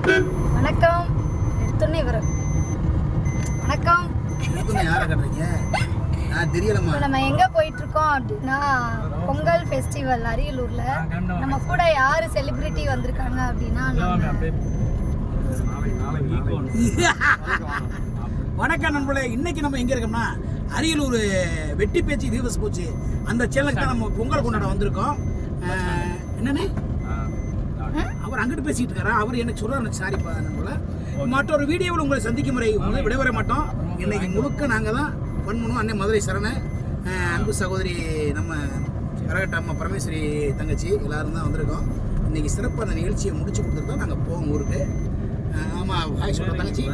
வணக்கம். எடுத்துனே இவரு. வணக்கம். யாரை கட்டுறீங்க? நான் தெரியலம்மா. நம்ம எங்க போயிட்டு இருக்கோம் அப்படின்னா பொங்கல் ஃபெஸ்டிவல் அரியலூர்ல. நம்ம கூட யாரு செலிபிரிட்டி வந்திருக்காங்க அப்படின்னா வணக்கம் நண்பர்களே. இன்னைக்கு நம்ம எங்க இருக்கோம்னா அரியலூர் வெட்டி பேச்சு வீவர்ஸ் போச்சு அந்த சேனலுக்கு தான் நம்ம பொங்கல் கொண்டாட வந்திருக்கோம். என்னன்னு அவர் அங்கிட்டு பேசிட்டு இருக்காரா? அவர் எனக்கு சொல்றாரு. சாரிப்பா நண்பர்களே. மற்றொரு வீடியோவில் உங்களை சந்திக்கும் முறை உங்களை விடைபெற மாட்டோம். இன்னைக்கு முழுக்க நாங்கள் தான் பண்ணுவோம். அன்னை மதுரை சரண அன்பு சகோதரி நம்ம கரகட்ட அம்மா பரமேஸ்வரி தங்கச்சி எல்லாரும் தான் வந்திருக்கோம். இன்னைக்கு சிறப்பாக அந்த நிகழ்ச்சியை முடிச்சு கொடுத்துருக்கோம். நாங்கள் போவோம் ஊருக்கு. ஆமாம், ஹாய் சொல்கிற தங்கச்சி.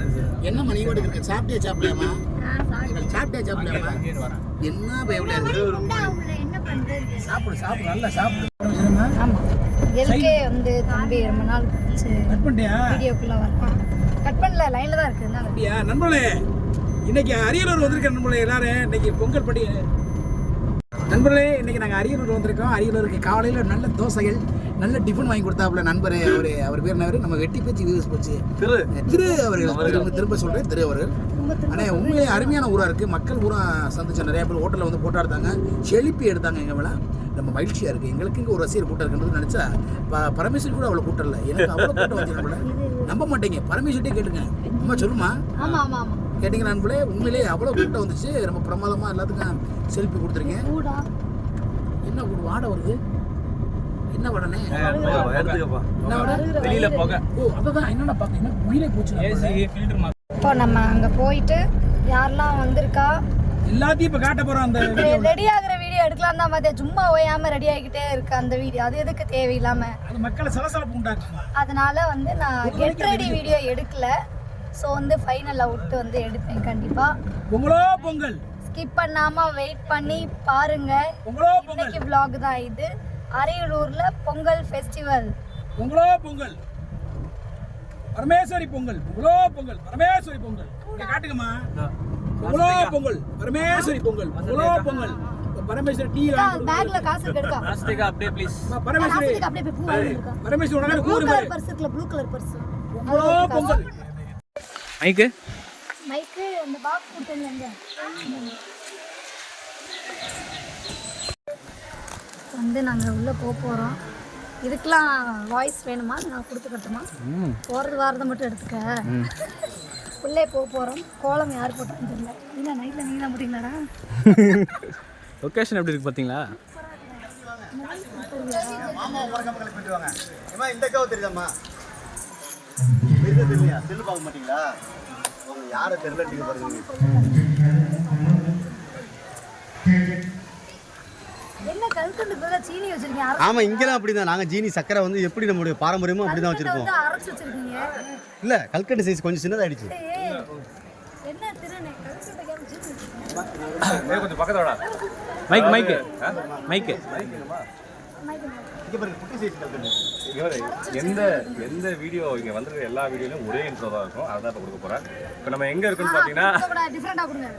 என்னம்மா நீ கூட இருக்க? சாப்பிட்டே சாப்பிடலாமா? சாப்பிட்டே சாப்பிடலாமா? என்ன எவ்வளோ சாப்பிடு சாப்பிடு நல்லா சாப்பிடு. எல்கே வந்து தம்பி ரொம்ப நாள் கழிச்சு கட் பண்ணிட்டியா? வீடியோக்குள்ள வரலாம். கட் பண்ணல, லைன்ல தான் இருக்கு. அப்படியா நண்பர்களே? இன்னைக்கு அரியலூர் வந்திருக்க நண்பர்களே எல்லாரும். இன்னைக்கு பொங்கல் பண்டிகை நண்பர்களே. இன்னைக்கு நாங்கள் அரியலூர் வந்திருக்கோம். அரியலூருக்கு காலையில் நல்ல தோசைகள் நல்ல டிஃபன் வாங்கி கொடுத்தாப்புல நண்பர். அவர் பேர் என்ன? நம்ம வெட்டி பேச்சு வீவர்ஸ் போச்சு திரு அவர்கள். திரும்ப சொல்கிறேன், திரு அவர்கள். ஆனால் உண்மையிலே அருமையான ஊராக இருக்குது. மக்கள் பூரா சந்திச்ச நிறைய பேர் ஹோட்டலில் வந்து போட்டோ எடுத்தாங்க, செழிப்பி எடுத்தாங்க. எங்கள் மேலே நம்ம மகிழ்ச்சியாக இருக்குது. எங்களுக்கு இங்கே ஒரு ரசிகர் கூட்டம் இருக்குன்றது நினச்சா பரமேஸ்வரி கூட அவ்வளோ கூட்டம் இல்லை. எனக்கு அவ்வளோ கூட்டம் வச்சு நம்மள நம்ப மாட்டேங்க. பரமேஸ்வரிட்டே கேட்டுங்க. அம்மா சொல்லுமா கேட்டீங்க நண்பர்களே. உண்மையிலே அவ்வளோ கூட்டம் வந்துச்சு. ரொம்ப பிரமாதமாக எல்லாத்துக்கும் செல்ஃபி கொடுத்துருக்கேன். என்ன கூட வாடை வருது? என்ன வடனே? வெளியில போக. ஓ அதான் என்னென்ன பார்க்க என்ன உயிரே போச்சு. இப்போ நம்ம அங்கே போயிட்டு யாரெல்லாம் வந்திருக்கா எல்லாத்தையும் இப்போ காட்ட போகிறோம். அந்த ரெடி ஆகிற வீடியோ எடுக்கலாம் தான் பார்த்தேன். சும்மா ஓயாமல் ரெடி ஆகிக்கிட்டே இருக்கு அந்த வீடியோ. அது எதுக்கு தேவையில்லாமல் அது மக்களை சலசலப்பு உண்டாக்குமா. அதனால வந்து நான் கெட் ரெடி வீடியோ எடுக்கல. ஸோ வந்து ஃபைனல் அவுட் வந்து எடுப்பேன் கண்டிப்பாக. பொங்கலோ பொங்கல் ஸ்கிப் பண்ணாமல் வெயிட் பண்ணி பாருங்க. பொங்கலோ பொங்கல். இன்னைக்கு vlog தான் இது. அரியலூர்ல பொங்கல் ஃபெஸ்டிவல். பொங்கலோ பொங்கல் பரமேஸ்வரி பொங்கல். பொங்கலோ பொங்கல் பரமேஸ்வரி பொங்கல். இங்க காட்டுங்கம்மா. பொங்கலோ பொங்கல் பரமேஸ்வரி பொங்கல். பொங்கலோ பொங்கல் பரமேஸ்வரி டீ பேக்ல காசு எடுக்கா. பிளாஸ்டிக் அப்படியே ப்ளீஸ். பரமேஸ்வரி அப்படியே பூ வாங்கிருக்கா. பரமேஸ்வரி உடனே ப்ளூ கலர் பர்ஸ் இருக்குல, ப்ளூ கலர் பர்ஸ். பொங்கலோ பொங்கல். மைக்கு அந்த பாக்ஸ் போட்டுங்க. வந்து நாங்கள் உள்ளே போகிறோம். இதுக்கெலாம் வாய்ஸ் வேணுமா? நான் கொடுத்துக்கட்டுமா? போகிறது வாரதை மட்டும் எடுத்துக்க. உள்ளே போகிறோம். கோலம் யார் போட்டான்னு தெரியல. இல்லை நைட்டில் நீங்கள் தான் போட்டிங்களாடா? லொக்கேஷன் எப்படி இருக்கு பார்த்தீங்களா? இந்த கவு தெரியுதாம்மா? தெரியலையா? செல்லு பார்க்க மாட்டீங்களா? அவங்க யாரை தெரியல பாருங்க. ஆமா, இங்கெல்லாம் அப்படிதான். நாங்க ஜீனி சக்கரை வந்து எப்படி நம்மளுடைய பாரம்பரியமும் அப்படிதான் வச்சிருப்போம். இல்ல கல்கண்டு சைஸ் கொஞ்சம் சின்னதாயிடுச்சு. கொஞ்சம் பக்கத்தோட மைக் மைக்கு மைக்கு எந்த எந்த வீடியோ இங்கே வந்துருக்க எல்லா வீடியோலையும் ஒரே இன்ட்ரோ தான் இருக்கும். அதான் இப்போ கொடுக்க போகிறேன். இப்போ நம்ம எங்கே இருக்குன்னு பார்த்தீங்கன்னா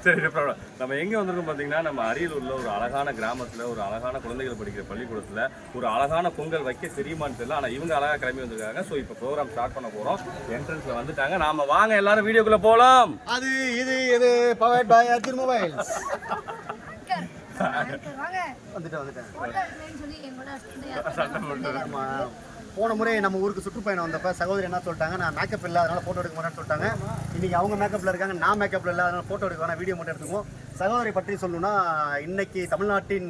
சரி டிஃப்ரெண்டாக நம்ம எங்கே வந்திருக்கோம் பார்த்தீங்கன்னா நம்ம அரியலூரில் ஒரு அழகான கிராமத்தில் ஒரு அழகான குழந்தைகள் படிக்கிற பள்ளிக்கூடத்தில் ஒரு அழகான பொங்கல் வைக்க தெரியுமான்னு தெரியல. ஆனால் இவங்க அழகாக கிளம்பி வந்திருக்காங்க. ஸோ இப்போ ப்ரோக்ராம் ஸ்டார்ட் பண்ண போகிறோம். என்ட்ரன்ஸில் வந்துட்டாங்க. நாம வாங்க எல்லாரும் வீடியோக்குள்ளே போகலாம். அது இது இது பவர்ட் பை அர்ஜுன் மொபைல்ஸ். போன முறை நம்ம ஊருக்கு சுற்றுப்பயணம் வந்தப்ப சகோதரி என்ன சொல்லிட்டாங்க, நான் மேக்கப் இல்லை அதனால ஃபோட்டோ எடுக்க மாட்டேன்னு சொல்லிட்டாங்க. இன்னைக்கு அவங்க மேக்கப்பில் இருக்காங்க, நான் மேக்கப்பில் இல்லை அதனால ஃபோட்டோ எடுக்க வேணாம், வீடியோ மட்டும் எடுத்துக்குவோம். சகோதரி பற்றி சொல்லணும்னா இன்னைக்கு தமிழ்நாட்டின்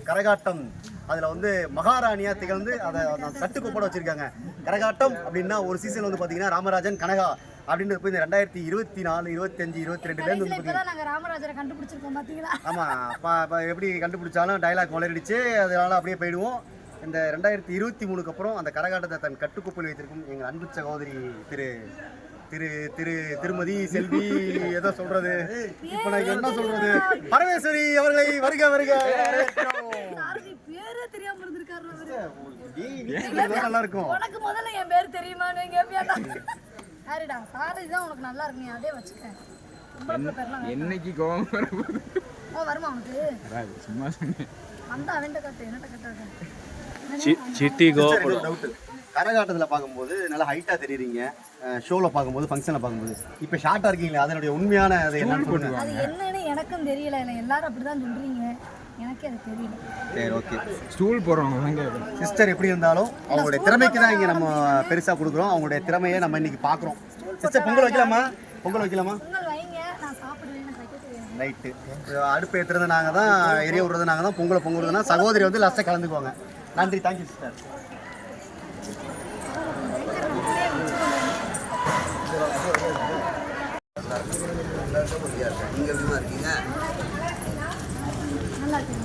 கரகாட்டம் அதில் வந்து மகாராணியாக திகழ்ந்து அதை சட்டுக்கோப்போட வச்சுருக்காங்க. கரகாட்டம் அப்படின்னா ஒரு சீசன் வந்து பார்த்தீங்கன்னா ராமராஜன் கனகா அப்படின்றது போய் இந்த 2024, 25, 22லேருந்து வந்து ராமராஜரை கண்டுபிடிச்சிருக்கோம் பார்த்தீங்களா? ஆமாம், எப்படி கண்டுபிடிச்சாலும் டைலாக் வளரிடுச்சு. அதனால அப்படியே போயிடுவோம். இந்த 2023க்கு அப்புறம் அந்த கரகாட்டத்தை தன் கட்டுக்கோப்பில் வைத்திருக்கும் எங்கள் அன்பு சகோதரி திரு திரு திரு திருமதி செல்வி ஏதோ சொல்றது, இப்போ நான் என்ன சொல்றது, பரமேஸ்வரி அவர்களை வருக வருக. நல்லா இருக்கும். உனக்கு முதல்ல என் பேர் தெரியுமான்னு கேப்பியாடா? சரிடா, சாரி தான் உனக்கு நல்லா இருக்கு, நீ அதே வச்சுக்க. என்னைக்கு கோவம் வருமா உனக்கு? சும்மா சொன்னேன். வந்தா அவன்கிட்ட கட்டு, என்னட்ட கட்டாத. சிட்டி கோவப்படும். கரகாட்டத்தில் பார்க்கும்போது நல்லா ஹைட்டாக தெரியுறீங்க, ஷோவில் பார்க்கும்போது ஃபங்க்ஷனில் பார்க்கும்போது இப்போ ஷார்ட்டாக இருக்கீங்களே, அதனுடைய உண்மையான அதை என்னன்னு சொல்லுங்க. அது என்னன்னு எனக்கும் தெரியல, இல்லை எல்லாரும் அப்படி தான் சொல்கிறீங்க, எனக்கே அது தெரியல. சரி, ஓகே. ஸ்டூல் போடுறோம். சிஸ்டர் எப்படி இருந்தாலும் அவங்களுடைய திறமைக்கு தான் இங்கே நம்ம பெருசாக கொடுக்குறோம். அவங்களுடைய திறமையை நம்ம இன்னைக்கு பார்க்குறோம். சிஸ்டர் பொங்கல் வைக்கலாமா? பொங்கல் வைக்கலாமா? பொங்கல் வைங்க, நான் சாப்பிடுவேன், எனக்கு வைக்க தெரியாது. ரைட்டு. அடுப்பு ஏற்றுறது நாங்கள் தான், எரிய விடுறது நாங்கள் தான், பொங்கலை பொங்குறதுனா சகோதரி வந்து லாஸ்ட்டாக கலந்துக்குவாங்க. நன்றி, தேங்க்யூ சிஸ்டர். நீங்கள் எப்படிமா இருக்கீங்க? நல்லா இருக்கு.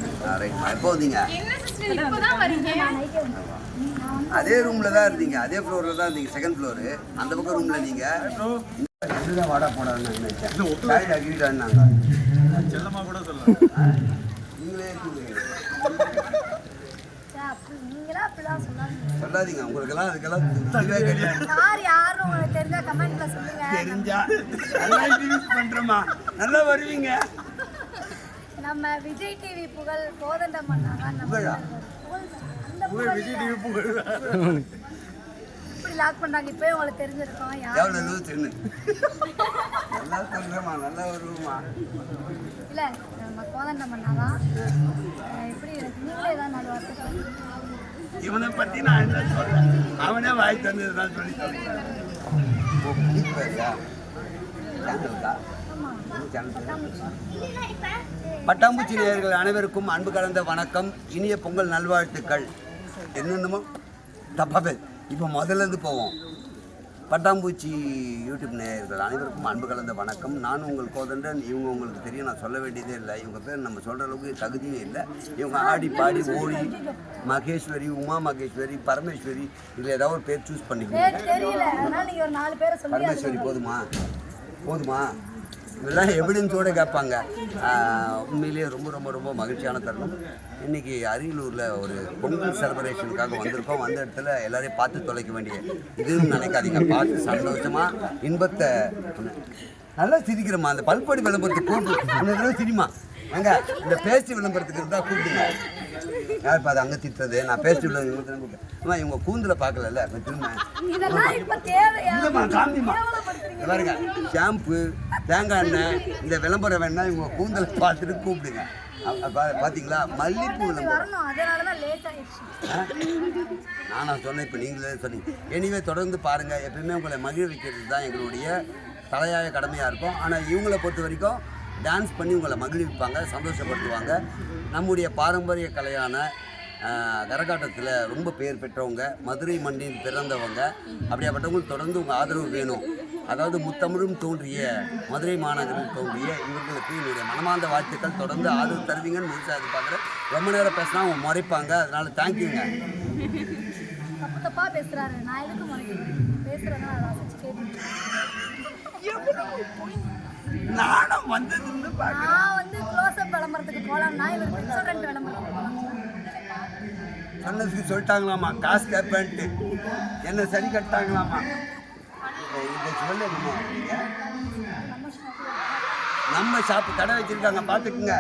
ரைட்மா. எப்போ வந்தீங்க? அதே ரூமில் தான் இருந்தீங்க, அதே ஃப்ளோரில் தான் இருந்தீங்க, செகண்ட் ஃப்ளோரு. அந்த பக்கம் ரூமில் நீங்கள் இதுதான் வாடா போடான்னு நினைச்சேன். சாய் அகிட்டான்னாங்க. செல்லமாக கூட சொல்லலாம். நீங்களே இருக்கீங்க. நீங்களா அப்படிலாம் சொல்லாதீங்க. சொல்லாதீங்க, உங்களுக்கெல்லாம் அதுக்கெல்லாம் தெரியவே கிடையாது. யார் யாரும் உங்களுக்கு தெரிஞ்சா கமெண்ட்ல சொல்லுங்க. தெரிஞ்சா நல்லா யூஸ் பண்ணுறோமா, நல்லா வருவீங்க. நம்ம விஜய் டிவி புகழ் கோதண்டம் பண்ணாங்க. நம்ம புகழா? அந்த புகழ் விஜய் டிவி புகழ் இப்படி லாக் பண்ணாங்க. இப்போயே உங்களுக்கு தெரிஞ்சிருக்கோம் யார். எவ்வளோ லூஸ் என்ன நல்லா சொல்கிறேம்மா, நல்லா வருவோம்மா. இல்லை, நம்ம கோதண்டம் பண்ணாதான் எப்படி நீங்களே தான் நாலு வார்த்தை. இவனை பற்றி நான் என்ன சொல்கிறேன், அவனே வாய் தந்தது தான் சொல்லி சொல்கிறேன். பட்டாம்பூச்சி நேயர்கள் அனைவருக்கும் அன்பு கலந்த வணக்கம், இனிய பொங்கல் நல்வாழ்த்துக்கள். என்னென்னமோ தப்பாக இப்போ முதல்லேருந்து போவோம். பட்டாம்பூச்சி யூடியூப் நேயர்கள் அனைவருக்கும் அன்பு கலந்த வணக்கம். நான் உங்கள் கோதண்டன். இவங்க உங்களுக்கு தெரியும், நான் சொல்ல வேண்டியதே இல்லை. இவங்க பேர் நம்ம சொல்கிற அளவுக்கு தகுதியும் இல்லை. இவங்க ஆடி பாடி ஓடி மகேஸ்வரி, உமா மகேஸ்வரி, பரமேஸ்வரி, இதில் ஏதாவது ஒரு பேர் சூஸ் பண்ணிக்கணும். தெரியல, அதனால நீங்க ஒரு 4 பேரை சொல்லி பரமேஸ்வரி போதுமா? போதுமா? இதெல்லாம் எவிடன்ஸோடு கேட்பாங்க. உண்மையிலேயே ரொம்ப ரொம்ப ரொம்ப மகிழ்ச்சியான தருணம். இன்றைக்கி அரியலூரில் ஒரு பொங்கல் செலிப்ரேஷனுக்காக வந்திருக்கோம். வந்த இடத்துல எல்லாரையும் பார்த்து தொலைக்க வேண்டிய இதுன்னு நினைக்காதீங்க. பார்த்து சந்தோஷமாக இன்பத்தை நல்லா சிரிக்கிறோமா. அந்த பல்பொடி விளம்பரத்துக்கு கூப்பிட்டு சினிமா அங்கே இந்த பேஸ்ட் விளம்பரத்துக்கு இருந்தால் கூப்பிடுங்க. யார் இப்போ அது அங்கே திட்டுறது, நான் பேஸ்ட் விளம்பரம் கூப்பிட்டேன். இவங்க கூந்தில் பார்க்கல திரும்ப இல்லைம்மா காமிமா பாருங்க. ஷாம்பு, தேங்காய் எண்ணெய், இந்த விளம்பரம் வேணா இவங்க கூந்தலை பார்த்துட்டு கூப்பிடுங்க. பார்த்தீங்களா, மல்லிப்பூ விளம்பரம். நானா சொன்னேன், இப்போ நீங்களே சொன்னீங்க. எனிவே தொடர்ந்து பாருங்கள். எப்பயுமே உங்களை மகிழ வைக்கிறது தான் எங்களுடைய தலையாய கடமையாக இருக்கும். ஆனால் இவங்களை பொறுத்த வரைக்கும் டான்ஸ் பண்ணி உங்களை மகிழ்விப்பாங்க, சந்தோஷப்படுத்துவாங்க. நம்முடைய பாரம்பரிய கலையான கரகாட்டத்தில் ரொம்ப பேர் பெற்றவங்க, மதுரை மண்ணில் பிறந்தவங்க. அப்படியாப்பட்டவங்களுக்கு தொடர்ந்து உங்கள் ஆதரவு வேணும். அதாவது முத்தமிழும் தோன்றிய மதுரை மாநகரில் தோன்றிய இவர்களுக்கு என்னுடைய மனமார்ந்த வாழ்த்துக்கள். தொடர்ந்து ஆதரவு தருவீங்கன்னு முழுசாக எதிர்பார்க்குறேன். ரொம்ப நேரம் பேசினா அவங்க முறைப்பாங்க, அதனால தேங்க்யூங்க. தப்பா பேசுறாரு, நான் எதுக்கு முறைக்கிறேன்? பேசுறேன்னா அதை ரசிச்சு கேட்டு நானும் வந்து நான் வந்து க்ளோஸ்அப் விளம்பரத்துக்கு போகலாம்னா இவர் ரெஸ்டாரண்ட் விளம்பரத்துக்கு போகலாம். சொன்னதுக்கு சொல்லிட்டாங்களாமா, காசு கேட்பேன்ட்டு என்ன சரி கட்டாங்களாமா. இதை சொல்ல நம்ம ஷாப்பு கடை வச்சிருக்காங்க, பார்த்துக்குங்க.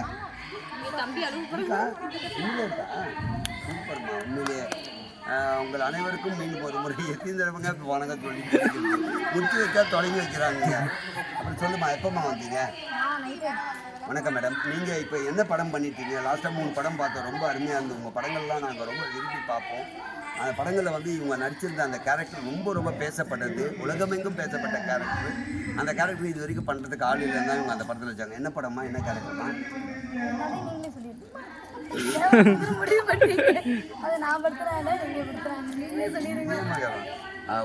சூப்பர்மா, உண்மையிலேயே உங்கள் அனைவருக்கும் மீண்டும் ஒரு முறை எத்தனை தடவைங்க இப்போ வணக்கம் சொல்லி முடிச்சு வச்சா தொடங்கி வைக்கிறாங்க. அப்படி சொல்லுமா, எப்போம்மா வந்தீங்க? வணக்கம் மேடம். நீங்கள் இப்போ என்ன படம் பண்ணிட்டீங்க? லாஸ்ட்டாக 3 படம் பார்த்தோம், ரொம்ப அருமையாக இருந்தது. உங்கள் படங்கள்லாம் நாங்கள் ரொம்ப விரும்பி பார்ப்போம். அந்த படங்களில் வந்து இவங்க நடிச்சிருந்த அந்த கேரக்டர் ரொம்ப ரொம்ப பேசப்பட்டது, உலகமெங்கும் பேசப்பட்ட கேரக்டர். அந்த கேரக்டர் இது வரைக்கும் பண்ணுறதுக்கு ஆள் இல்லைன்னா இவங்க அந்த படத்தில் வச்சாங்க. என்ன படமா, என்ன கேரக்டர்மா?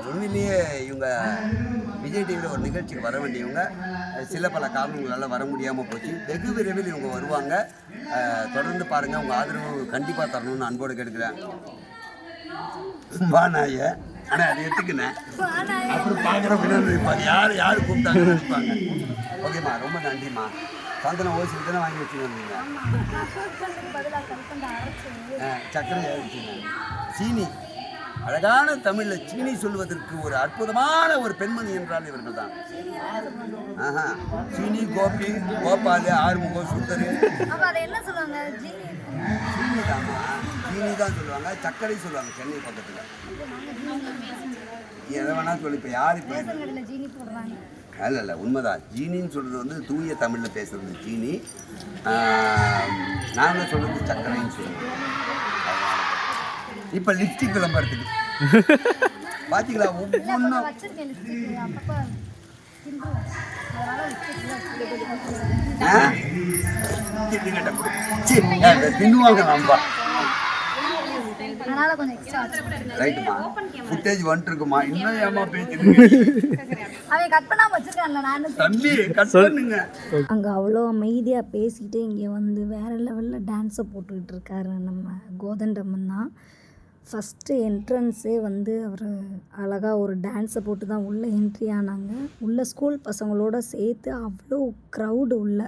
உண்மையிலேயே இவங்க விஜய் டிவியில் ஒரு நிகழ்ச்சிக்கு வர வேண்டியவங்க சில பல காரணங்களால் வர முடியாமல் போச்சு. வெகு விரைவில் இவங்க வருவாங்க. தொடர்ந்து பாருங்கள். உங்கள் ஆதரவு கண்டிப்பாக தரணும்னு அன்போடு கேட்குறேன். வானாய ஆனால் அது எடுத்துக்கினேன். அப்புறம் பார்க்குற பின்னாடி இருப்பாங்க, யார் கூப்பிட்டாங்கன்னு நினைப்பாங்க. ஓகேம்மா, ரொம்ப நன்றிம்மா. சாந்தன ஓசி தானே வாங்கி வச்சுருந்தீங்க. சர்க்கரை வச்சுங்க, சீனி அழகான தமிழில் சீனி சொல்வதற்கு ஒரு அற்புதமான ஒரு பெண்மணி என்றால் இவர்கள் தான். ஆஹா, சீனி, கோபி, கோபால், ஆறுமுகம், சுந்தர், அப்ப அதை என்ன சொல்லுவாங்க? சீனி தாமா, சீனி தான் சொல்லுவாங்க. சர்க்கரை சொல்லுவாங்க சென்னை பக்கத்தில். எதை வேணா சொல்லி. இப்போ யார் இப்போ ஜீனி போடுறாங்க? இல்லை உண்மைதான். ஜீனின்னு சொல்கிறது வந்து தூய தமிழில் பேசுறது ஜீனி. நாங்கள் சொல்கிறது சர்க்கரைன்னு சொல்லுவோம். இப்போ லிப்ஸ்டிக் விளம்பரத்துக்கு பார்த்தீங்களா ஒவ்வொன்றும் தின்னுவாங்க நம்பா. ரைட்டுமா, ஃபுட்டேஜ் வந்துருக்குமா? இன்னும் ஏமா தம்பி கட் பண்ணுங்க. அங்கே அவ்வளோ அமைதியாக பேசிட்டு இங்கே வந்து வேறு லெவலில் டான்ஸை போட்டுக்கிட்டு இருக்காரு நம்ம கோதண்டம்மன் தான். ஃபஸ்ட்டு என்ட்ரன்ஸே வந்து அவர் அழகாக ஒரு டான்ஸை போட்டு தான் உள்ளே என்ட்ரி ஆனாங்க. உள்ள ஸ்கூல் பசங்களோட சேர்த்து அவ்வளோ க்ரௌடு உள்ள.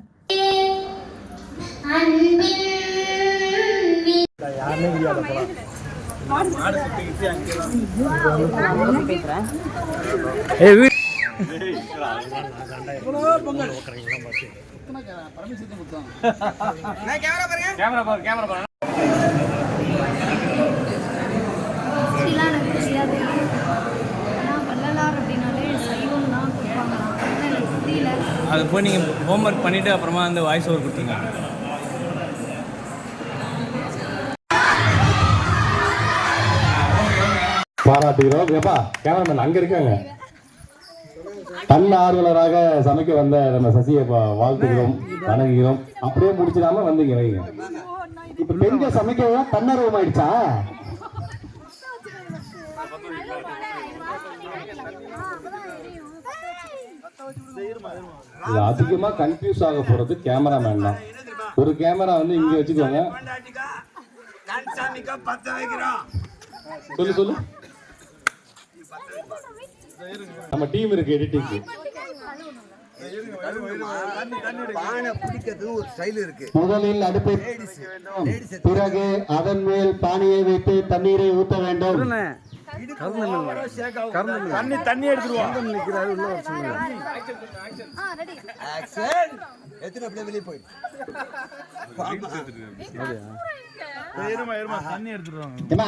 அது போய் நீங்கள் ஹோம்ஒர்க் பண்ணிவிட்டு அப்புறமா வந்து வாய்ஸ் ஓவர் கொடுத்தீங்க. பாராட்டுகிறோம். ஏப்பா கேமராமேன் அங்கே இருக்காங்க. தன் ஆர்வலராக சமைக்க வந்த நம்ம சசியை வாழ்த்துகிறோம், வணங்குகிறோம். அப்படியே முடிச்சிடாம வந்தீங்க வைங்க. இப்ப பெண்கள் சமைக்க தன்னார்வம் ஆயிடுச்சா? இது அதிகமா கன்ஃபியூஸ் ஆக போறது கேமராமேன் தான். ஒரு கேமரா வந்து இங்க வச்சுக்கோங்க. சொல்லு சொல்லு. நம்ம டீம் இருக்கு எடிட்டிங்க்கு. முதலில் அடுப்பை பிறகு அதன் மேல் பானையை வைத்து தண்ணீரை ஊற்ற வேண்டும். தண்ணி எடுத்துருவோம்.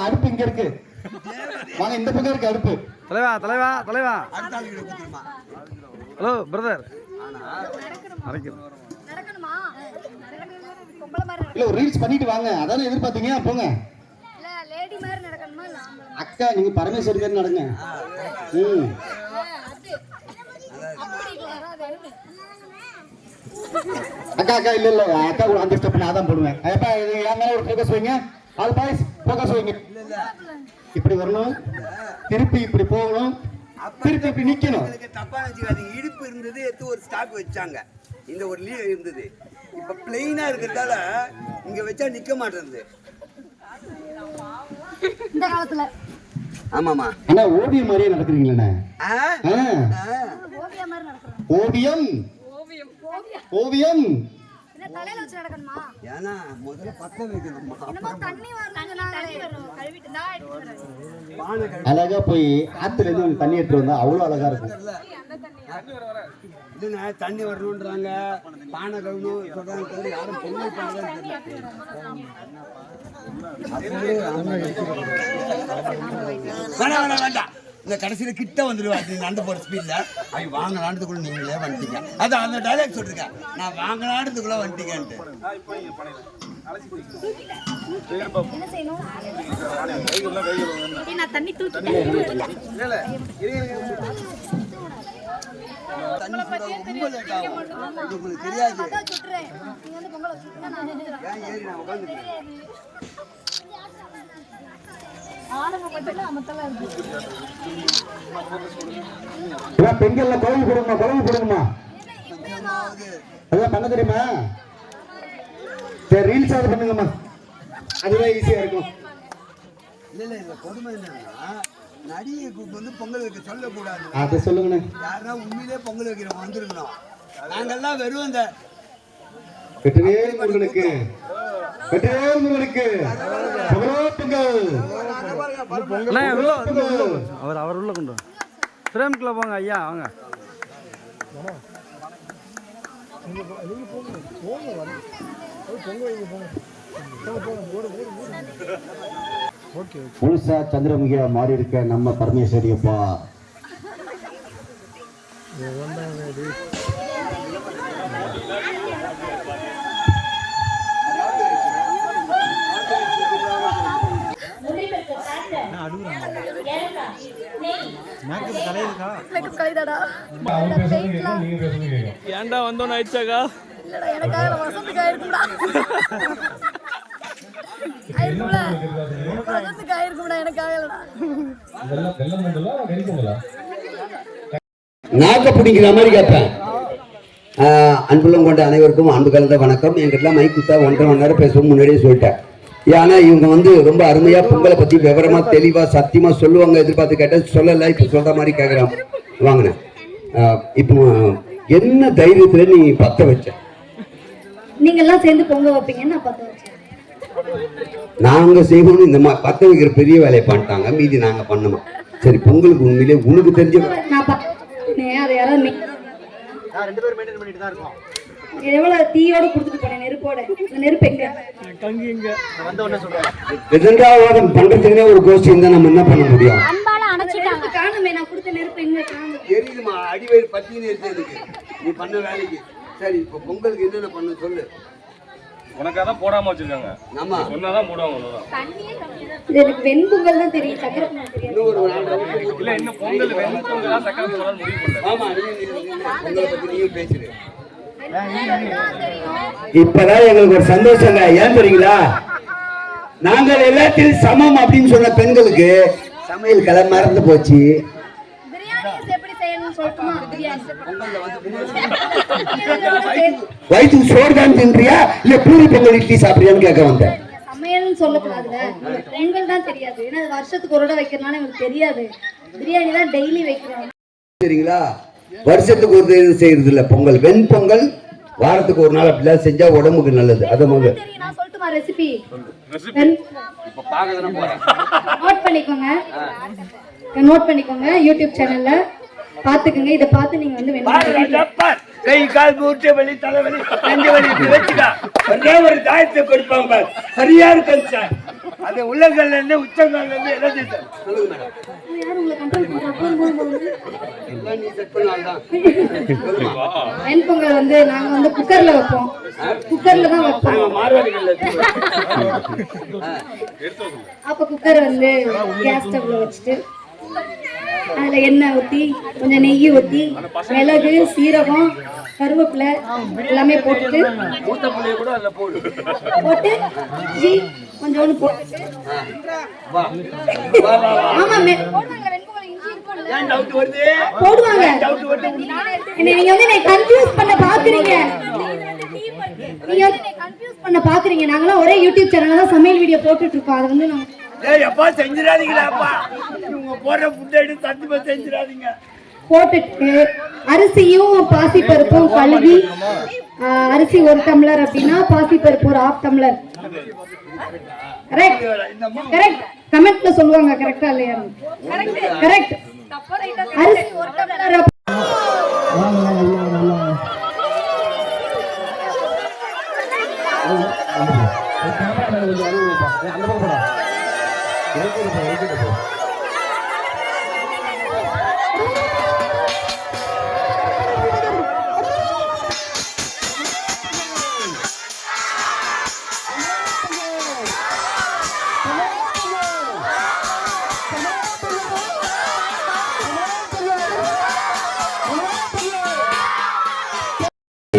அடுப்பு இங்க இருக்கு. வாங்க இந்த பக்கம் இருக்கு அடுப்பு. தலைவா தலைவா தலைவா. Hello brother. இல்ல ஒரு ரீல்ஸ் பண்ணிட்டு வாங்க. அதானே எதிர்பார்த்தீங்க. போங்க அக்கா, நீங்க பரமேஸ்வரி பேர் நடங்க. அக்கா அக்கா இல்ல இல்ல அக்கா கூட அந்த ஸ்டெப் நான் தான் போடுவேன். அப்பா இது என் மேல ஒரு ஃபோக்கஸ் வைங்க. ஆல் பாய்ஸ் ஃபோக்கஸ் வைங்க. இப்படி வரணும், திருப்பி இப்படி போகணும், திருப்பி இப்படி நிக்கணும். தப்பா நினைச்சுக்காதீங்க. இடுப்பு இருந்தது, எடுத்து ஒரு ஸ்டாக் வச்சாங்க. இந்த ஒரு லீவ் இருந்தது. இப்ப பிளெயினா இருக்கிறதால இங்க வச்சா நிக்க மாட்டேங்குது. இந்த காலத்துல ஆமாமா. அண்ணா ஓவியம் மாதிரியே நடக்கிறீங்களே. ஓவியம் ஓவியம் தலையில வச்சு நடக்கணுமா? ஏன்னா முதல்ல பத்த வைக்கணுமா. அழகா போய் ஆத்துல இருந்து தண்ணி எடுத்து வந்தா அவ்வளவு அழகா இருக்கும். இல்லைங்க, தண்ணி வரணுன்றாங்க, பானை கழுவணும் சொல்றாங்க. யாரும் பொங்கல் வேண்டாம். இந்த கடைசியில கிட்ட வந்துடுவாங்க. நடந்து போற ஸ்பீட்ல ஐ வாங்கலான்றதுக்குள்ள நீங்களே வந்துட்டீங்க. அதான் அந்த டைலாக் சொல்றீங்க, நான் வாங்கலான்றதுக்குள்ள வந்துட்டீங்கன்ட்டு. தண்ணி ரொம்ப லேட் ஆகும். உங்களுக்கு தெரியாது. பெண்கள்ல குழம்பு போடுமா, குழம்பு போடுமா, அதான் பண்ண தெரியுமா? சரி ரீல்ஸ் ஆர்டர் பண்ணுங்கம்மா, அதுதான் ஈஸியா இருக்கும். இல்ல இல்ல கொடுமை என்னன்னா நடிகை வந்து பொங்கல் வைக்க சொல்லக்கூடாது. அதை சொல்லுங்கண்ணே. யாருன்னா உண்மையிலே பொங்கல் வைக்கிறவங்க வந்துருக்கணும். நாங்கெல்லாம் வெறும் இந்த வெற்றிவேல் முருகனுக்கு, வெற்றிவேல் முருகனுக்கு பொங்கல். அண்ணா உள்ள அவர் உள்ள கொண்டு ஃப்ரேம்குள்ள போங்க ஐயா வாங்க. முழுசா சந்திரமுகியா மாறி இருக்க நம்ம பரமேஸ்வரி அப்பா. ஏன்டா வந்தோன்னு ஆயிடுச்சாக்கா? எனக்காக வசந்துக்கு ஆயிருக்கும்டா. வசந்துக்கு ஆயிருக்கும்டா, எனக்காக இல்லடா. நாக்க பிடிக்கிற மாதிரி கேட்பேன். அன்புள்ளம் கொண்ட அனைவருக்கும் அன்பு கலந்த வணக்கம். என்கிட்ட மைக் குத்தா 1.5 மணி நேரம் பேசவும் முன்னாடியே சொல்லிட்டேன். ஏன்னா இவங்க வந்து ரொம்ப அருமையா பொங்கலை பத்தி விவரமா தெளிவா சத்தியமா சொல்லுவாங்க. எதிர்பார்த்து கேட்டேன், சொல்லல. இப்ப சொல்ற மாதிரி கேட்கறான். வாங்கினேன். இப்போ என்ன தைரியத்துல நீ பத்த வச்ச? நீங்க எல்லாம் சேர்ந்து பொங்க வைப்பீங்கன்னு நான் பத்த வச்சேன். நாங்க செய்வோம்னு இந்த மாதிரி பத்த வைக்கிற பெரிய வேலையை பண்ணிட்டாங்க, மீதி நாங்க பண்ணோம். சரி, பொங்கலுக்கு உண்மையிலே உனக்கு தெரிஞ்ச அது யாராவது 2 பேரும் மெயின்டைன் பண்ணிட்டு தான் இருக்கோம். எவ்வளவு தீயோட கொடுத்துட்டு போனேன், நெருப்போட. நெருப்பு எங்க வந்த உடனே சொல்றேன். விதண்டாவாதம் பண்றதுக்குன்னே ஒரு கோஷ்டி இருந்தா நம்ம என்ன பண்ண முடியும்? காணுமே, நான் கொடுத்த நெருப்பு எங்க காணும்? தெரியுதுமா, அடிவயிறு பத்தின்னு இருக்கு எனக்கு நீ பண்ண வேலைக்கு. சரி, இப்போ பொங்கலுக்கு என்னென்ன பண்ண சொல்லு. உனக்காக தான் போடாம வச்சிருக்காங்க. ஆமா, சொன்னாதான் போடுவாங்க. எனக்கு வெண்பொங்கல் தான் தெரியும், சக்கரை பொங்கல் தெரியாது. இன்னும் ஒரு 4 இல்ல இன்னும் பொங்கல் வெறும் பொங்கலா சக்கரை பொங்கலா முடிவு பண்ணல. ஆமா, பொங்கலை பத்தி நீயும் பேசுற. இப்பதான் எங்களுக்கு ஒரு சந்தோஷங்க. ஏன் தெரியுங்களா? நாங்கள் எல்லாத்திலும் சமம் அப்படின்னு சொன்ன பெண்களுக்கு சமையல் கலை மறந்து போச்சு. பிரியாணி எப்படி செய்யணும்னு சொல்லட்டுமா? பிரியாணி வயிற்றுக்கு சோறு தான் தின்றியா இல்ல பூரி பொங்கல் இட்லி சாப்பிடுறியான்னு கேட்க வந்தேன். சமையல்னு சொல்லக்கூடாதுல, பொங்கல் தான் தெரியாது. ஏன்னா வருஷத்துக்கு ஒரு தடவை வைக்கிறதுனால எனக்கு தெரியாது. பிரியாணி தான் டெய்லி வைக்கிறோம். சரிங்களா? வருஷத்துக்கு ஒரு தடவை செய்யறது இல்ல பொங்கல். வெண்பொங்கல் வாரத்துக்கு ஒரு நாள் அப்படிலாம் செஞ்சா உடம்புக்கு நல்லது. அத முதல்ல நான் சொல்லட்டுமா ரெசிபி? இப்ப பாக்கதானே போறேன். நோட் பண்ணிக்கோங்க. யூடியூப் சேனல்ல பாத்துக்கோங்க. இத பார்த்து நீங்க வந்து கை கால் மூட்டு வலி தலைவலி நெஞ்சு வலி வச்சுக்கா ஒரே ஒரு தாயத்தை கொடுப்பாங்க. சரியா இருக்கும் சார். அது உள்ளங்கள்ல இருந்து உச்சங்கள்ல இருந்து எல்லாம் சொல்லுங்க மேடம். யார் உங்களை கண்ட்ரோல் பண்றாங்க? எல்லாம் நீ செட் பண்ணால்தான். வெண்பொங்கல் வந்து நாங்க வந்து குக்கர்ல வைப்போம். குக்கர்ல தான் வைப்போம். மார்வாடிகள்ல அப்ப குக்கர் வந்து கேஸ் ஸ்டவ்ல வச்சுட்டு அதுல எண்ணெய் ஊற்றி கொஞ்சம் நெய் ஊற்றி மிளகு சீரகம் கருவேப்பிலை எல்லாமே போட்டுட்டு போட்டு இஞ்சி கொஞ்சோண்டு போட்டுட்டு போடுவாங்க. நீங்க வந்து கன்ஃபியூஸ் பண்ண பாக்குறீங்க. நாங்களாம் ஒரே யூடியூப் சேனல்ல தான் சமையல் வீடியோ போட்டுட்டு இருக்கோம். அது வந்து நாங்க எப்பா செஞ்சிடாதீங்களாப்பா. இவங்க போடுற ஃபுட் ஐட்டம் சத்தியமா செஞ்சிடாதீங்க. போட்டுட்டு அரிசியும் பாசிப்பருப்பும் கழுவி, அரிசி 1 டம்ளர் அப்படின்னா பாசிப்பருப்பு ஒரு 1/2 டம்ளர். Correct correct. கமெண்ட்ல சொல்லுவாங்க கரெக்டா இல்லையா? கரெக்ட். அரிசி 1 டம்ளர்.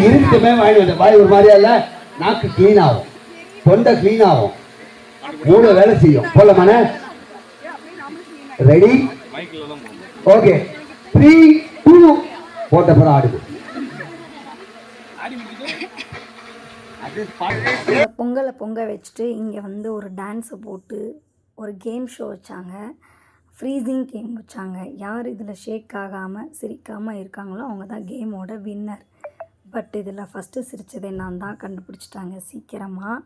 இருக்குமே வாங்கி வந்தேன். வாய் ஒரு மாதிரியா இல்ல, நாக்கு கிளீன் ஆகும், தொண்டை கிளீன் ஆகும், மூணு வேலை செய்யும். போலமான ரெடி? ஓகே, 3 2 போட்ட பிறகு ஆடுது. பொங்கலை பொங்க வச்சுட்டு இங்கே வந்து ஒரு டான்ஸை போட்டு ஒரு கேம் ஷோ வச்சாங்க. ஃப்ரீசிங் கேம் வச்சாங்க. யார் இதில் ஷேக் ஆகாமல் சிரிக்காமல் இருக்காங்களோ அவங்க தான் கேமோட வின்னர். பட் இதில் ஃபஸ்ட்டு சிரித்ததே நான் தான், கண்டுபிடிச்சிட்டாங்க சீக்கிரமாக.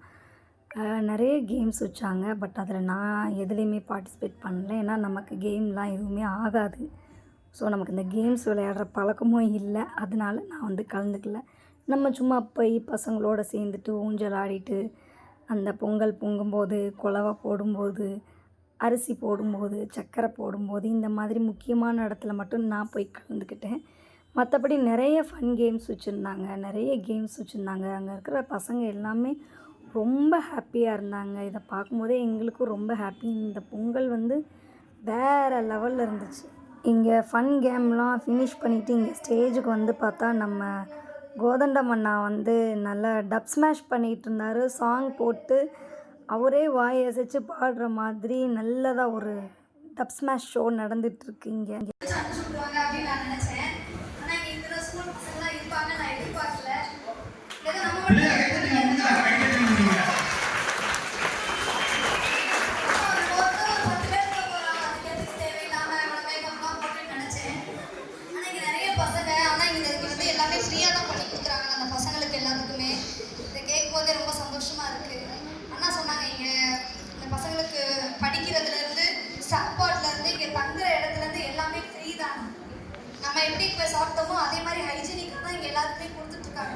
நிறைய கேம்ஸ் வச்சாங்க. பட் அதில் நான் எதுலேயுமே பார்ட்டிசிபேட் பண்ணல. ஏன்னா நமக்கு கேம்லாம் எதுவுமே ஆகாது. ஸோ நமக்கு இந்த கேம்ஸ் விளையாடுற பழக்கமும் இல்லை. அதனால நான் வந்து கலந்துக்கல. நம்ம சும்மா போய் பசங்களோடு சேர்ந்துட்டு ஊஞ்சல் ஆடிட்டு, அந்த பொங்கல் பொங்கும்போது, குலவா போடும்போது, அரிசி போடும்போது, சர்க்கரை போடும்போது, இந்த மாதிரி முக்கியமான இடத்துல மட்டும் நான் போய் கலந்துக்கிட்டேன். மற்றபடி நிறைய ஃபன் கேம்ஸ் வச்சுருந்தாங்க. அங்கே இருக்கிற பசங்க எல்லாமே ரொம்ப ஹாப்பியாக இருந்தாங்க. இதை பார்க்கும்போதே எங்களுக்கும் ரொம்ப ஹாப்பி. இந்த பொங்கல் வந்து வேறு லெவலில் இருந்துச்சு. இங்கே ஃபன் கேம்லாம் ஃபினிஷ் பண்ணிவிட்டு இங்கே ஸ்டேஜுக்கு வந்து பார்த்தா நம்ம கோதண்டம் அண்ணா வந்து நல்லா டப் ஸ்மாஷ் பண்ணிகிட்டு இருந்தார். சாங் போட்டு அவரே வாய் அசைச்சு பாடுற மாதிரி நல்லதாக ஒரு டப் ஸ்மாஷ் ஷோ நடந்துகிட்ருக்கு இங்கே. ரொம்ப சந்தோஷமாக இருக்குது. அண்ணா சொன்னாங்க இங்கே இந்த பசங்களுக்கு படிக்கிறதுலேருந்து சாப்பாட்லேருந்து இங்கே தங்குற இடத்துலேருந்து எல்லாமே ஃப்ரீ தான். நம்ம எப்படி இப்போ சாப்பிட்டோமோ அதே மாதிரி ஹைஜீனிக்காக தான் இங்கே எல்லாருக்குமே கொடுத்துட்ருக்காங்க.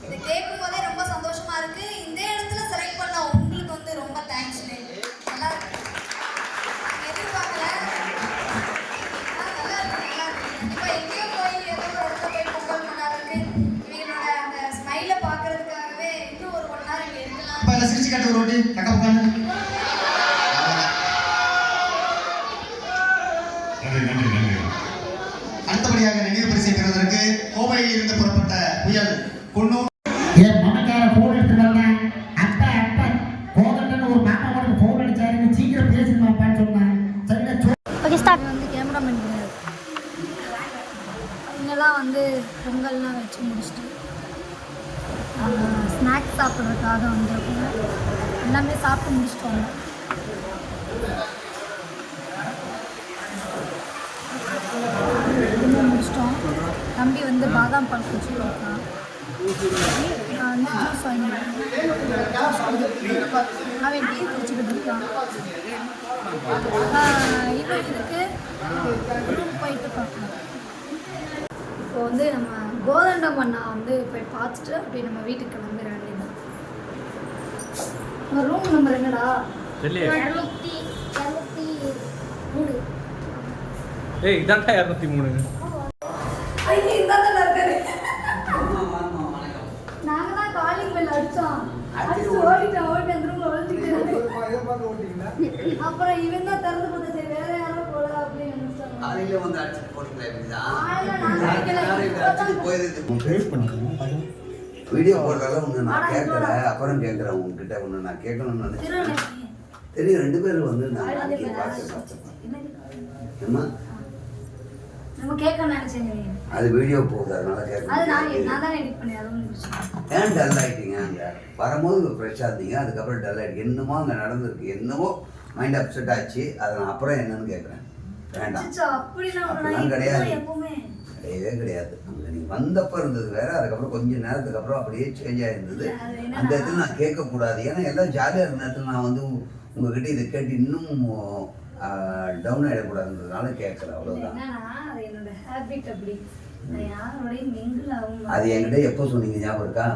இதை கேட்கும் போதே ரொம்ப சந்தோஷமாக இருக்குது. இந்த இடத்துல செலக்ட் பண்ண உங்களுக்கு வந்து ரொம்ப தேங்க்ஸ். நல்லா இருக்கு, எதிர்பார்க்கல. நல்லா இருக்கு. இப்போ எங்கேயோ போய் ஏதோ ஒரு இடத்துல போய் பொங்கல் கொண்டாடுறது, இவங்களோட அந்த ஸ்மைலை பார்க்கறதுக்காகவே இன்னும் ஒரு 1 hour இங்கே இருக்கலாம். சிரிச்சு காட்டு ஒரு ஓட்டி கக்க உட்காந்து. அடுத்தபடியாக நினைவு பரிசை பெறுவதற்கு கோவையில் இருந்து புறப்பட்ட புயல் குன்னூர் மமக்கார போன் எடுத்து வந்தேன். அப்ப கோதண்டன்னு ஒரு மாமா உனக்கு போன் அடிச்சாரு, சீக்கிரம் பேசுமாப்பான்னு சொன்னேன். வந்து கேமராமேன் கிடையாது. இங்கெல்லாம் வந்து பொங்கல்லாம் வச்சு முடிச்சுட்டு ஸ்நாக்ஸ் சாப்பிட்றதுக்காக வந்துருக்கோம். எல்லாமே சாப்பிட்டு முடிச்சுட்டு வந்தோம். இன்னும் முடிச்சிட்டோம். தம்பி வந்து பாதாம் பால் குடிச்சு கொடுத்தான். நான் வந்து ஜூஸ் வாங்கிட்டேன். அவன் டீ குடிச்சுக்கிட்டு இருக்கான். இன்னும் இதுக்கு ரூம் போயிட்டு பார்க்கலாம். இப்போ வந்து நம்ம கோதண்டம் அண்ணா வந்து போய் பார்த்துட்டு அப்படியே நம்ம வீட்டுக்கு கிளம்பிட வேண்டியதான். நம்ம ரூம் நம்பர் என்னடா? 203. ஏய் இதான்டா 203. ஐயே இதான்டா இருக்காரு. நாங்க தான் காலிங் பெல் அடிச்சோம். அடிச்சு ஓடிட்டு அந்த ரூம்ல ஒளிஞ்சிட்டு. அப்புறம் இவன் தான் திறந்து போட்டு சரி வேற யாரோ போல அப்படின்னு நினைச்சாங்க. காலையில வந்து அடிச்சு போட்டுங்களா இப்படிதான் வீடியோ போடுறதால ஒன்று நான் கேட்கல. அப்புறம் கேட்குறேன் உங்ககிட்ட ஒன்று நான் கேட்கணும்னு நினைச்சேன். தெரியும் 2 பேரும் வந்து நான் ஏமா நம்ம கேட்க நினைச்சேங்க. அது வீடியோ போகுது அதனால கேட்க. அது நான் தான் எடிட் பண்ணி அது ஒன்று. ஏன் டல் ஆகிட்டீங்க? அங்கே வரும்போது ஃப்ரெஷ்ஷாக இருந்தீங்க, அதுக்கப்புறம் டல் ஆகிட்டு என்னமோ அங்கே நடந்திருக்கு, என்னமோ மைண்ட் அப்செட் ஆச்சு. அதை நான் அப்புறம் என்னன்னு கேட்குறேன். வேண்டாம் அப்படிலாம் கிடையாது, கிடையவே கிடையாது. அங்கே நீங்கள் வந்தப்போ இருந்தது வேறு, அதுக்கப்புறம் கொஞ்சம் நேரத்துக்கு அப்புறம் அப்படியே சேஞ்ச் ஆகிருந்தது. அந்த இடத்துல நான் கேட்கக்கூடாது. ஏன்னா எல்லாம் ஜாலியாக இருந்த இடத்துல நான் வந்து உங்ககிட்ட இதை கேட்டு இன்னும் டவுன் ஆகிடக்கூடாதுன்றதுனால கேட்கல, அவ்வளோதான். அது என்கிட்ட எப்போ சொன்னீங்க ஞாபகம் இருக்கா?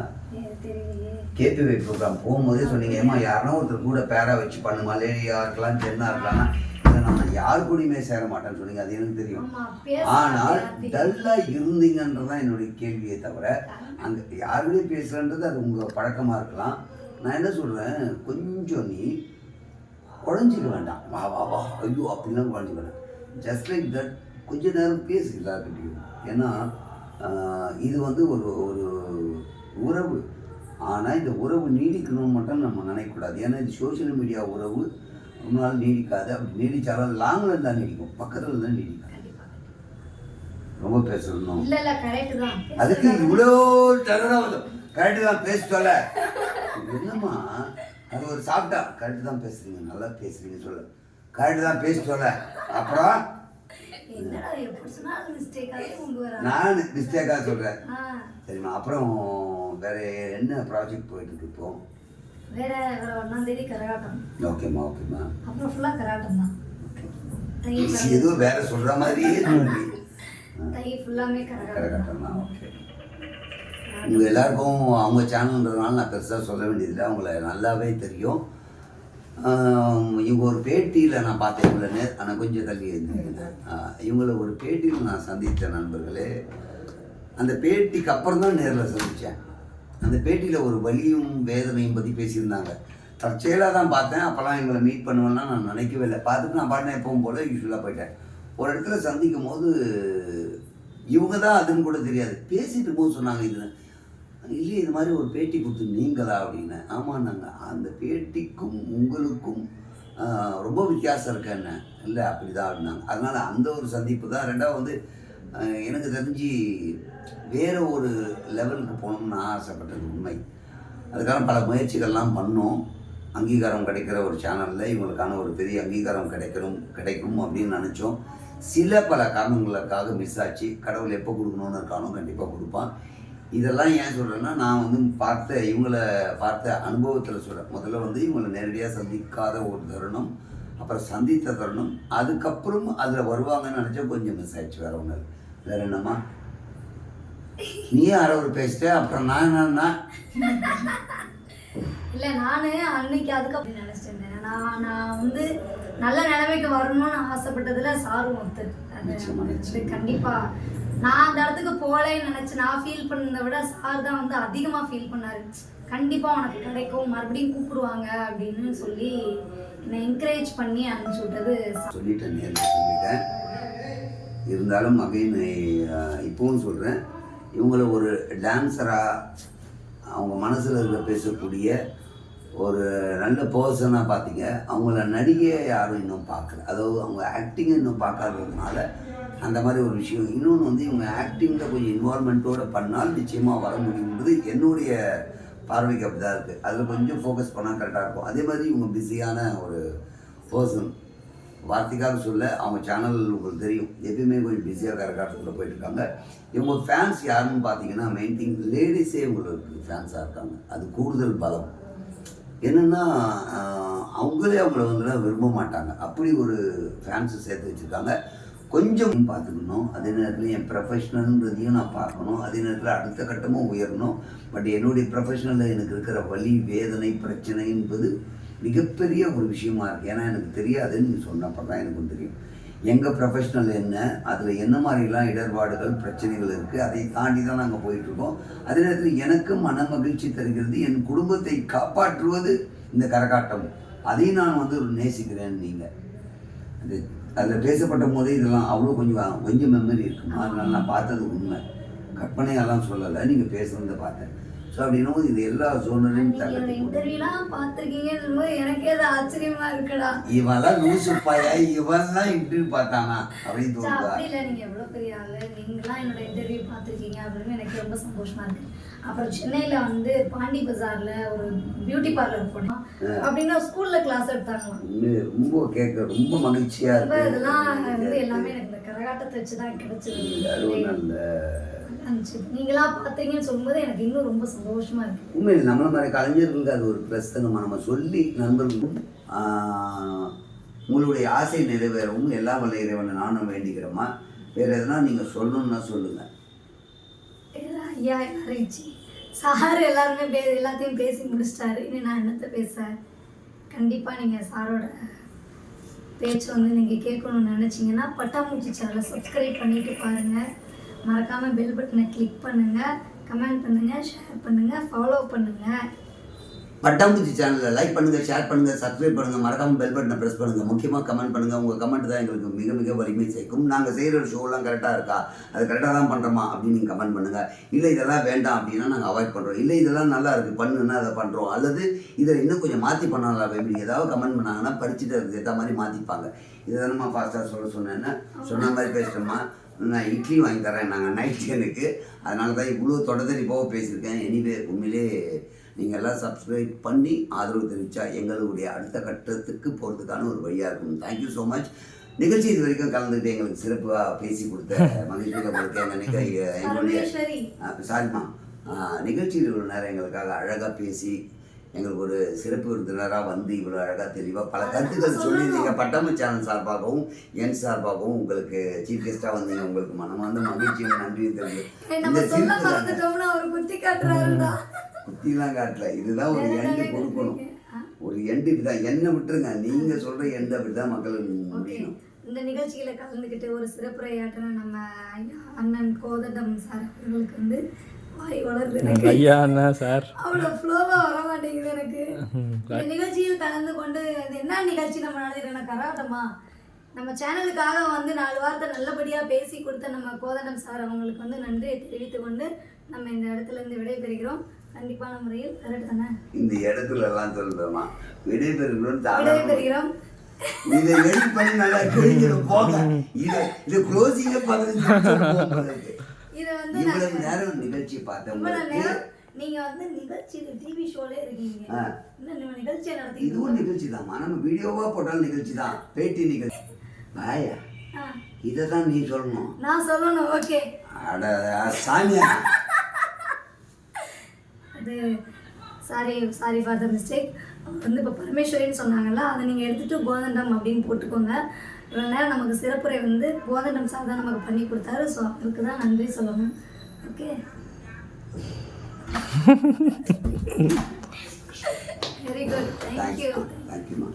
கேபிஐ ப்ரோக்ராம் போகும்போதே சொன்னீங்க. ஏமா யாருன்னா ஒருத்தர் கூட பேரா வச்சு பண்ணுமா, லேடியா இருக்கலாம் ஜென்னா இருக்கலாம்னா நான் யாரு கூடயுமே சேர மாட்டேன்னு சொன்னீங்க. அது எனக்கு தெரியும். ஆனால் டல்லாக இருந்தீங்கன்றதான் என்னுடைய கேள்வியை தவிர அங்கே யாருடையும் பேசுகிறன்றது அது உங்கள் பழக்கமாக இருக்கலாம். நான் என்ன சொல்கிறேன், கொஞ்சம் நீ குழஞ்சிக்க வேண்டாம். வா வா வா ஐயோ அப்படிலாம் குழஞ்சிக்க வேண்டாம். ஜஸ்ட் லைக் தட் கொஞ்ச நேரம் பேசு எல்லாருக்கிட்டையும். ஏன்னா இது வந்து ஒரு ஒரு உறவு. ஆனால் இந்த உறவு நீடிக்கணும்னு மட்டும் நம்ம நினைக்கக்கூடாது. ஏன்னா இது சோஷியல் மீடியா உறவு ரொம்ப நாள் நீடிக்காது. அப்படி நீடிச்சாலும் லாங்கில் தான் நீடிக்கும், பக்கத்தில் தான் நீடிக்கும். ரொம்ப பேசணும் அதுக்கு இவ்வளோ கரெக்டு தான் பேச சொல்ல. என்னம்மா அது ஒரு சாப்பிட்டா கரெக்டு தான் பேசுறீங்க, நல்லா பேசுறீங்க சொல்ல, கரெக்டு தான் பேச சொல்ல. அப்புறம் நான் மிஸ்டேக்காக சொல்கிறேன் சரிம்மா. அப்புறம் வேற என்ன ப்ராஜெக்ட் போயிட்டு இருக்கு இப்போ? வேற 1ஆம் தேதி கரகாட்டம், ஓகேம்மா ஓகேம்மா. அப்புறம் ஃபுல்லாக கரகாட்டம் தான். தை ஏதோ வேற சொல்ற மாதிரியே இருக்கு. தை ஃபுல்லாமே கரகாட்டம். கரகாட்டம் தான். ஓகே. உங்கள் எல்லாருக்கும் அவங்க சேனல்ன்றதுனால நான் பெருசாக சொல்ல வேண்டியதில்லை, அவங்கள நல்லாவே தெரியும். இவங்க ஒரு பேட்டியில் நான் பார்த்தேன் இவங்கள ஆனால் கொஞ்சம் தள்ளி இருந்தீங்க. இவங்கள ஒரு பேட்டியில் நான் சந்தித்த நண்பர்களே, அந்த பேட்டிக்கு அப்புறம் தான் நேரில் சந்தித்தேன். அந்த பேட்டியில் ஒரு வலியும் வேதனையும் பற்றி பேசியிருந்தாங்க. தற்செயலாக தான் பார்த்தேன். அப்போல்லாம் எங்களை மீட் பண்ணுவேன்னா நான் நினைக்கவே இல்லை. பார்த்துட்டு நான் பாட்டினே எப்பவும் போல் யூஸ்வலாக போயிட்டேன். ஒரு இடத்துல சந்திக்கும் போது இவங்க தான் அதுன்னு கூட தெரியாது, பேசிட்டு போது சொன்னாங்க, இது இல்லையே இது மாதிரி ஒரு பேட்டி கொடுத்து நீங்களா அப்படின்னு. ஆமாம், நாங்கள் அந்த பேட்டிக்கும் உங்களுக்கும் ரொம்ப வித்தியாசம் இருக்கு என்ன இல்லை அப்படி தான் அப்படின்னாங்க. அதனால் அந்த ஒரு சந்திப்பு தான். ரெண்டாவது வந்து எனக்கு தெரிஞ்சு வேறு ஒரு லெவலுக்கு போகணும்னு நான் ஆசைப்பட்டது உண்மை. அதுக்கான பல முயற்சிகள்லாம் பண்ணோம். அங்கீகாரம் கிடைக்கிற ஒரு சேனலில் இவங்களுக்கான ஒரு பெரிய அங்கீகாரம் கிடைக்கும் அப்படின்னு நினச்சோம். சில பல காரணங்களுக்காக மிஸ் ஆச்சு. கடவுள் எப்போ கொடுக்கணுன்னு இருக்கானோ கண்டிப்பாக கொடுப்பான். இதெல்லாம் ஏன் சொல்கிறேன்னா, நான் வந்து இவங்கள பார்த்த அனுபவத்தில் சொல்கிறேன். முதல்ல வந்து இவங்களை நேரடியாக சந்திக்காத ஒரு தருணம், அப்புறம் சந்தித்த தருணம், அதுக்கப்புறம் அதில் வருவாங்கன்னு நினச்சா கொஞ்சம் மிஸ் ஆயிடுச்சு. வேறு ஒன்று வேறு என்னம்மா, நீ யாரோ ஒரு பேசிட்ட, அப்புறம் நான் என்னன்னா இல்லை நான் அன்னைக்கு அதுக்கப்புறம் நினச்சிட்டேன். நான் வந்து நல்ல நிலைமைக்கு வரணும்னு ஆசைப்பட்டதுல சாரும் ஒருத்தர். அது கண்டிப்பாக நான் அந்த இடத்துக்கு போகலன்னு நினச்சி நான் ஃபீல் பண்ணதை விட சார் தான் வந்து அதிகமாக ஃபீல் பண்ணார். கண்டிப்பாக உனக்கு கிடைக்கும், மறுபடியும் கூப்பிடுவாங்க அப்படின்னு சொல்லி என்னை என்கரேஜ் பண்ணி அனுப்பிச்சி விட்டது. சொல்லிட்டேன், நேரில் சொல்லிட்டேன். இருந்தாலும் அகைன் இப்போவும் சொல்கிறேன், இவங்களை ஒரு டான்ஸராக அவங்க மனசில் இருக்க பேசக்கூடிய ஒரு நல்ல பர்சனாக பார்த்தீங்க. அவங்கள நடிகையை யாரும் இன்னும் பார்க்கல, அதாவது அவங்க ஆக்டிங்கை இன்னும் பார்க்காததுனால அந்த மாதிரி ஒரு விஷயம். இன்னொன்று வந்து இவங்க ஆக்டிங்கில் கொஞ்சம் இன்வால்மெண்ட்டோடு பண்ணால் நிச்சயமாக வர முடியுன்றது என்னுடைய பார்வைக்கு அப்படி தான் இருக்குது. அதில் கொஞ்சம் ஃபோக்கஸ் பண்ணால் கரெக்டாக இருக்கும். அதே மாதிரி இவங்க பிஸியான ஒரு பர்சன். வார்த்தைக்காக சொல்ல, அவங்க சேனல் உங்களுக்கு தெரியும், எப்பயுமே கொஞ்சம் பிஸியாக கரகாட்டத்தில் போயிட்டுருக்காங்க. இவங்க ஃபேன்ஸ் யாருன்னு பார்த்தீங்கன்னா மெயின் திங் லேடிஸே இவங்களுக்கு ஃபேன்ஸாக இருக்காங்க. அது கூடுதல் பலம். என்னென்னா அவங்களே அவங்கள வந்து விரும்ப மாட்டாங்க, அப்படி ஒரு ஃபேன்ஸை சேர்த்து வச்சுருக்காங்க. கொஞ்சம் பார்த்துக்கணும். அதே நேரத்தில் என் ப்ரொஃபஷ்னல்ன்றதையும் நான் பார்க்கணும். அதே நேரத்தில் அடுத்த கட்டமும் உயரணும். பட் என்னுடைய ப்ரொஃபஷ்னலில் எனக்கு இருக்கிற வலி, வேதனை, பிரச்சனை என்பது மிகப்பெரிய ஒரு விஷயமா இருக்குது. ஏன்னா எனக்கு தெரியாதுன்னு நீங்கள் சொன்னப்போ தான் எனக்கும் தெரியும் எங்கள் ப்ரொஃபஷ்னல் என்ன, அதில் என்ன மாதிரிலாம் இடர்பாடுகள், பிரச்சனைகள் இருக்குது. அதை தாண்டி தான் நாங்கள் போயிட்டுருக்கோம். அதே நேரத்தில் எனக்கு மன மகிழ்ச்சி தருகிறது. என் குடும்பத்தை காப்பாற்றுவது இந்த கரகாட்டம். அதையும் நான் வந்து நேசிக்கிறேன். நீங்கள் அது அதில் பேசப்பட்ட போதே இதெல்லாம் அவ்வளோ கொஞ்சம் மெமரி இருக்குமா. அதனால நான் பார்த்தது உண்மை, கற்பனையெல்லாம் சொல்லலை, நீங்கள் பேசுகிறத பார்த்தேன். ஸோ அப்படின்னும் இது எல்லா சூழ்நிலையும் இன்டர்வியூலாம் பார்த்துருக்கீங்கன்னு எனக்கே அது ஆச்சரியமா இருக்குடா. இவெல்லாம் லூசுப்பாயா, இவெல்லாம் இன்டர்வியூ பார்த்தானா அப்படின்னு தோணுதா? அப்படி இல்லை, நீங்கள் எவ்வளோ பெரிய ஆள், நீங்களாம் என்னோட இன்டர்வியூ பார்த்துருக்கீங்க அப்படின்னு எனக்கு ரொம்ப சந்தோஷமா இருக்கு. அப்புறம் சென்னையில் வந்து பாண்டி பஜாரில் ஒரு பியூட்டி பார்லர் போனோம் அப்படின்னு ஸ்கூலில் கிளாஸ் எடுத்தாங்களாம். ரொம்ப கேட்க ரொம்ப மகிழ்ச்சியாக இருக்குது. இதெல்லாம் வந்து எல்லாமே எனக்கு இந்த கரகாட்டத்தை வச்சு தான் கிடைச்சது. நீங்களா பார்த்தீங்கன்னு சொல்லும்போது எனக்கு இன்னும் ரொம்ப சந்தோஷமா இருக்கு. உண்மையில் நம்மள மாதிரி கலைஞர்களுக்கு அது ஒரு ப்ளஸ் தான். நம்ம சொல்லி நண்பர்களும் உங்களுடைய ஆசை நிறைவேறவும் எல்லா வல்ல இறைவனை நானும் வேண்டிக்கிறோமா. வேறு எதனா நீங்கள் சொல்லணும்னா சொல்லுங்கள். ஐயா யாரைச்சி சார் எல்லாருமே எல்லாத்தையும் பேசி முடிச்சிட்டாரு. இனி நான் என்னத்தை பேச. கண்டிப்பாக நீங்கள் சாரோட பேச்சு வந்து நீங்கள் கேட்கணும்னு நினச்சிங்கன்னா பட்டாம்பூச்சி சேனலை சப்ஸ்கிரைப் பண்ணிட்டு பாருங்கள். மறக்காமல் பெல் பட்டனை கிளிக் பண்ணுங்கள், கமெண்ட் பண்ணுங்கள், ஷேர் பண்ணுங்கள், ஃபாலோ பண்ணுங்கள். பட்டாம்பூச்சி சேனலில் லைக் பண்ணுங்கள், ஷேர் பண்ணுங்கள், சப்ஸ்கிரைப் பண்ணுங்கள், மறக்காமல் பெல் பட்டனை ப்ரெஸ் பண்ணுங்கள். முக்கியமாக கமெண்ட் பண்ணுங்கள். உங்கள் கமெண்ட் தான் எங்களுக்கு மிக மிக வலிமை சேர்க்கும். நாங்கள் செய்கிற ஷோலாம் கரெக்டாக இருக்கா, அது கரெக்டாக தான் பண்ணுறோமா அப்படின்னு நீங்கள் கமெண்ட் பண்ணுங்கள். இல்லை இதெல்லாம் வேண்டாம் அப்படின்னா நாங்கள் அவாய்ட் பண்ணுறோம். இல்லை இதெல்லாம் நல்லா இருக்குது பண்ணுன்னா அதை பண்ணுறோம். அல்லது இதை இன்னும் கொஞ்சம் மாற்றி பண்ணலாம் இப்படி ஏதாவது கமெண்ட் பண்ணாங்கன்னா படிச்சுட்டு அதுக்கு ஏற்ற மாதிரி மாற்றிப்பாங்க. இதை தானம்மா ஃபாஸ்ட்டாக சொன்னேன்னா சொன்ன மாதிரி பேசுகிறோம்மா. நான் இட்லி வாங்கி தரேன் நாங்கள் நைட் எனக்கு. அதனால தான் இவ்வளோ தொடர்ந்து போக பேசியிருக்கேன். எனிவே உண்மையிலே நீங்கள் எல்லாம் சப்ஸ்கிரைப் பண்ணி ஆதரவு தெரிவித்தா எங்களுடைய அடுத்த கட்டத்துக்கு போகிறதுக்கான ஒரு வழியாக இருக்கும். Thank you so much. நிகழ்ச்சி இது வரைக்கும் கலந்துக்கிட்டு எங்களுக்கு சிறப்பாக பேசி கொடுத்த மகிழ்ச்சியில் உங்களுக்கு எங்களுடைய சாரிம்மா நிகழ்ச்சியில் இவ்வளோ நேரம் எங்களுக்காக அழகாக பேசி எங்களுக்கு ஒரு சிறப்பு விருந்தினராக வந்து இவ்வளோ அழகாக தெளிவாக பல கருத்துக்கள் சொல்லியிருந்தீங்க. பட்டாம்பூ சேனல் சார்பாகவும் என் சார்பாகவும் உங்களுக்கு சீஃப் கெஸ்ட்டாக வந்தீங்க. உங்களுக்கு மனமார்ந்த மகிழ்ச்சியும் நன்றியும் தெரியும். இந்த குத்திலாம் காட்டல, இதுதான் ஒரு எண்டு கொடுக்கணும். ஒரு எண்டு இப்படிதான், என்ன விட்டுருங்க, நீங்கள் சொல்கிற எண்டு அப்படி தான் மக்களுக்கு முடியணும். இந்த நிகழ்ச்சியில கலந்துக்கிட்டு ஒரு சிறப்புரையாற்றின நம்ம அண்ணன் கோதண்டம் சார் அவர்களுக்கு வந்து வாய் வளருது எனக்கு. ஐயா அண்ணா சார் அவ்வளோ ஃப்ளோவாக வர மாட்டேங்குது எனக்கு. இந்த நிகழ்ச்சியில் கலந்து கொண்டு அது என்ன நிகழ்ச்சி நம்ம நடத்திட்டு கராட்டமா நம்ம சேனலுக்காக வந்து 4 வார்த்தை நல்லபடியாக பேசி கொடுத்த நம்ம கோதண்டம் சார் அவங்களுக்கு வந்து நன்றியை தெரிவித்து கொண்டு நம்ம இந்த இடத்துல இருந்து விடைபெறுகிறோம். கண்டிப்பான முறையில் கரெக்ட் தானே? இந்த இடத்துல எல்லாம் சொல்றோமா விடைபெறுகிறோம். இதை எடிட் பண்ணி நல்லா கிழிக்கணும் போங்க. இது க்ளோசிங்கே 15 நிமிஷம். இது வந்து இவ்வளவு நேரம் நிகழ்ச்சி பார்த்தவங்களுக்கு நீங்க வந்து நிகழ்ச்சி டிவி ஷோலே இருக்கீங்க, இன்னும் நிகழ்ச்சியை நடத்தி இதுவும் நிகழ்ச்சி தான். நம்ம வீடியோவா போட்டாலும் நிகழ்ச்சி தான், பேட்டி நிகழ்ச்சி. வாயா இதை தான் நீ சொல்லணும், நான் சொல்லணும். ஓகே அட சாமியா, அது சாரி ஃபார் த மிஸ்டேக். வந்து இப்போ பரமேஸ்வரின்னு சொன்னாங்கல்ல, அதை நீங்கள் எடுத்துகிட்டு கோதண்டம் அப்படின்னு போட்டுக்கோங்க. இவ்வளோ நேரம் நமக்கு சிறப்புரை வந்து கோதண்டம் சார் தான் நமக்கு பண்ணி கொடுத்தாரு. ஸோ அவருக்கு தான் நன்றி சொல்லணும். Okay, very good, thank you. தேங்க்யூமா.